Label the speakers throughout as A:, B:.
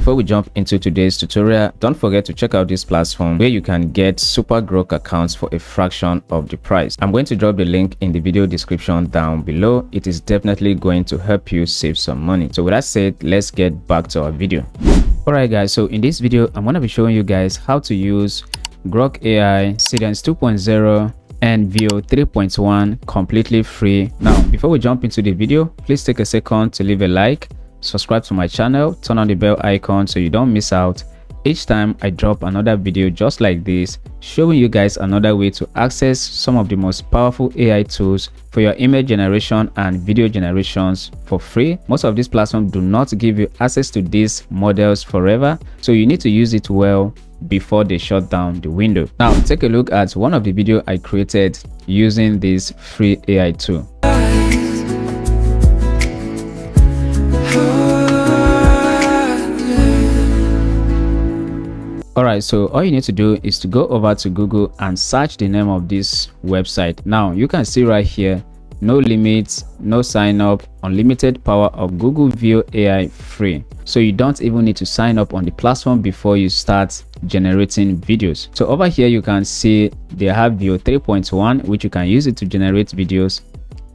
A: before we jump into today's tutorial, don't forget to check out this platform where you can get super Grok accounts for a fraction of the price. I'm going to drop the link in the video description down below. It is definitely going to help you save some money. So with that said, let's get back to our video. Alright guys, so in this video I'm going to be showing you guys how to use Grok AI, Seedance 2.0 and VEO 3.1 completely free. Now before we jump into the video, please take a second to leave a like, subscribe to my channel, turn on the bell icon so you don't miss out each time I drop another video just like this, showing you guys another way to access some of the most powerful AI tools for your image generation and video generations for free. Most of these platforms do not give you access to these models forever, so you need to use it well before they shut down the window. Now take a look at one of the video I created using this free AI tool. Alright, so all you need to do is to go over to Google and search the name of this website. Now you can see right here, no limits, no sign up, unlimited power of Google VEO AI free. So you don't even need to sign up on the platform before you start generating videos. So over here you can see they have VEO 3.1, which you can use it to generate videos,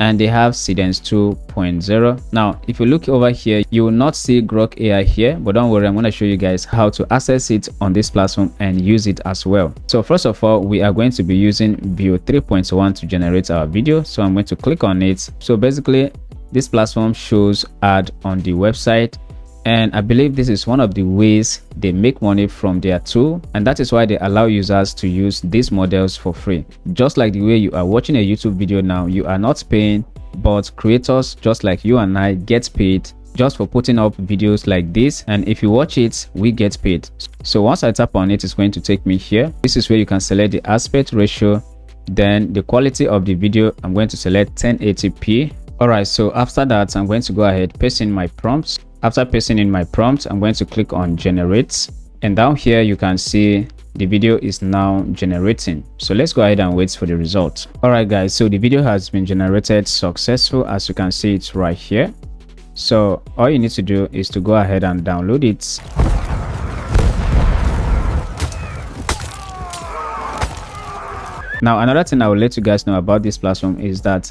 A: and they have Seedance 2.0. Now if you look over here, you will not see Grok AI here, but don't worry, I'm going to show you guys how to access it on this platform and use it as well. So first of all, we are going to be using VEO 3.1 to generate our video, so I'm going to click on it. So basically this platform shows ad on the website, and I believe this is one of the ways they make money from their tool, and that is why they allow users to use these models for free. Just like the way you are watching a YouTube video now, you are not paying, but creators just like you and I get paid just for putting up videos like this, and if you watch it, we get paid. So once I tap on it, it's going to take me here. This is where you can select the aspect ratio, then the quality of the video. I'm going to select 1080p. Alright, so after that I'm going to go ahead, paste in my prompts. After pasting in my prompt, I'm going to click on generate, and down here you can see the video is now generating. So let's go ahead and wait for the result. Alright guys, so the video has been generated successful, as you can see it's right here. So all you need to do is to go ahead and download it. Now another thing I will let you guys know about this platform is that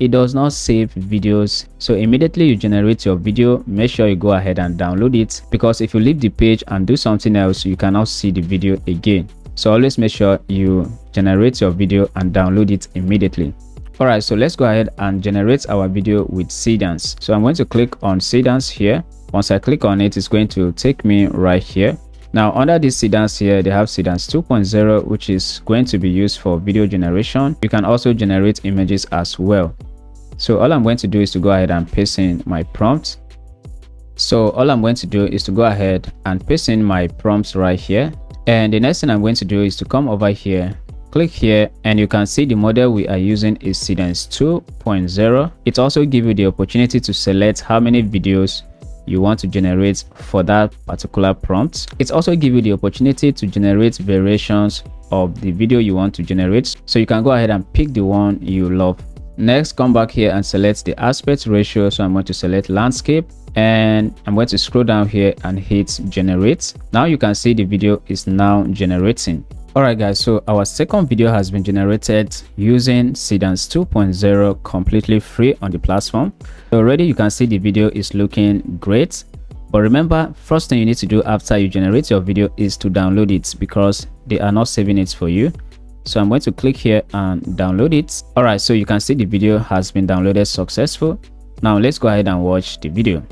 A: it does not save videos. So immediately you generate your video, make sure you go ahead and download it, because if you leave the page and do something else, you cannot see the video again. So always make sure you generate your video and download it immediately. Alright, so let's go ahead and generate our video with Seedance. So I'm going to click on Seedance here. Once I click on it, it's going to take me right here. Now under this Seedance here, they have Seedance 2.0, which is going to be used for video generation. You can also generate images as well. So all I'm going to do is to go ahead and paste in my prompt. So all I'm going to do is to go ahead and paste in my prompts right here. And the next thing I'm going to do is to come over here, click here, and you can see the model we are using is Seedance 2.0. It also gives you the opportunity to select how many videos you want to generate for that particular prompt. It also gives you the opportunity to generate variations of the video you want to generate, so you can go ahead and pick the one you love. Next, come back here and select the aspect ratio. So I'm going to select landscape, and I'm going to scroll down here and hit generate. Now you can see the video is now generating. Alright guys, so our second video has been generated using Seedance 2.0 completely free on the platform. So already you can see the video is looking great, but remember, first thing you need to do after you generate your video is to download it, because they are not saving it for you. So I'm going to click here and download it. Alright, so you can see the video has been downloaded successful. Now let's go ahead and watch the video.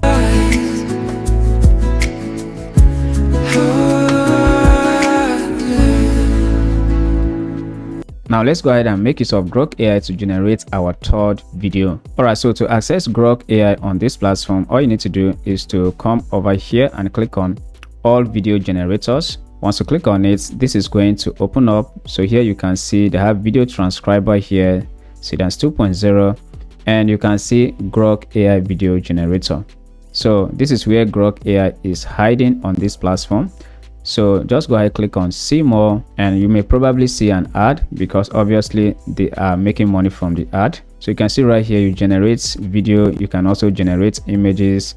A: Now let's go ahead and make use of Grok AI to generate our third video. Alright, so to access Grok AI on this platform, all you need to do is to come over here and click on all video generators. Once you click on it, this is going to open up. So here you can see they have video transcriber here, Seedance 2.0, and you can see Grok AI video generator. So this is where Grok AI is hiding on this platform. So just go ahead, click on see more, and you may probably see an ad, because obviously they are making money from the ad. So you can see right here, you generate video, you can also generate images.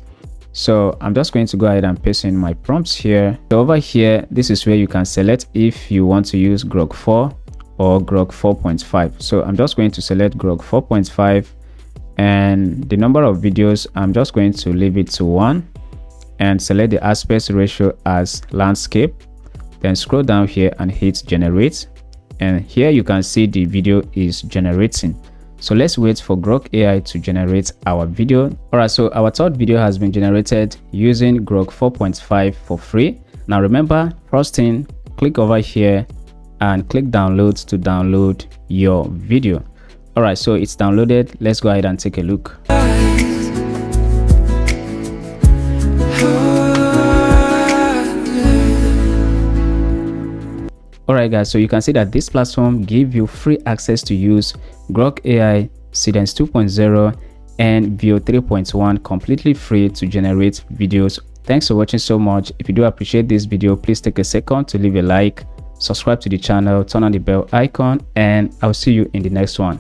A: So I'm just going to go ahead and paste in my prompts here. So over here, this is where you can select if you want to use Grok 4 or Grok 4.5. So I'm just going to select Grok 4.5, and the number of videos, I'm just going to leave it to 1 and select the aspect ratio as landscape. Then scroll down here and hit generate, and here you can see the video is generating. So let's wait for Grok AI to generate our video. Alright, so our third video has been generated using Grok 4.5 for free. Now remember, first thing, click over here and click download to download your video. Alright, so it's downloaded. Let's go ahead and take a look. Alright guys, so you can see that this platform gives you free access to use Grok AI, Seedance 2.0 and VEO 3.1 completely free to generate videos. Thanks for watching so much. If you do appreciate this video, please take a second to leave a like, subscribe to the channel, turn on the bell icon, and I'll see you in the next one.